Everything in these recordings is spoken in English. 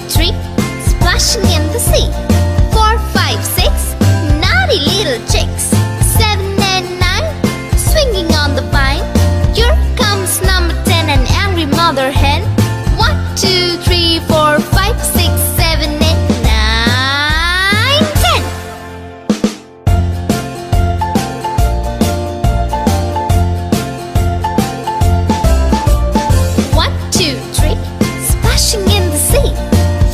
three, splashing in the sea. 4, 5, 6, naughty little chicks. 7 and 9, swinging on the vine. Here comes number 10, an angry mother hen. 1, 2, 3, 4, 5, 6, 7, 8, 9, 10. 1, 2, 3, splashing in the sea.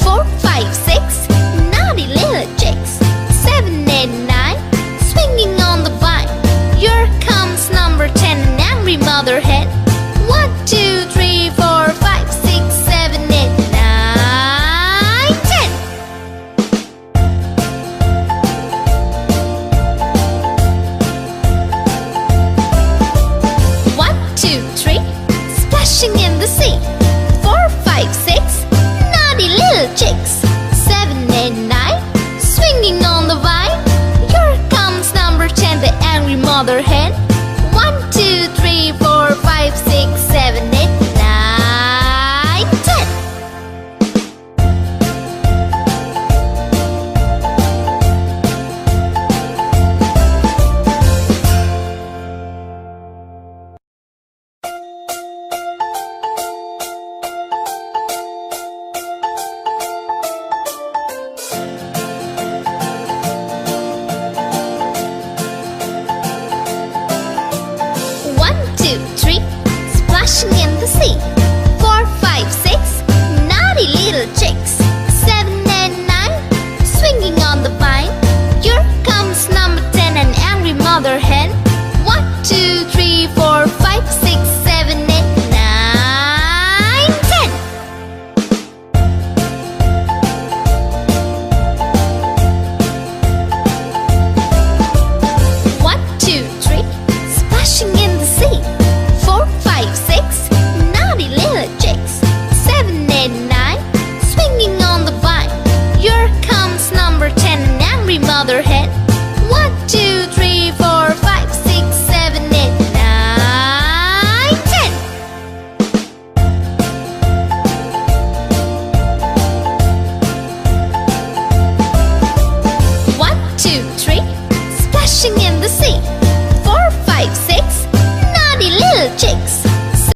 4, 5, 6, naughty little chicks. 7, 8, 9, swinging on the vine. Here comes number 10, an angry mother hen. 1, 2, 3, 4, 5, 6, 7, 8, 9, 10. 1, 2, 3, splashing in the sea. 4, 5, 6, naughty little chicks. 7, 8, 9, swinging on the vine. Here comes number 10, the angry mother hen.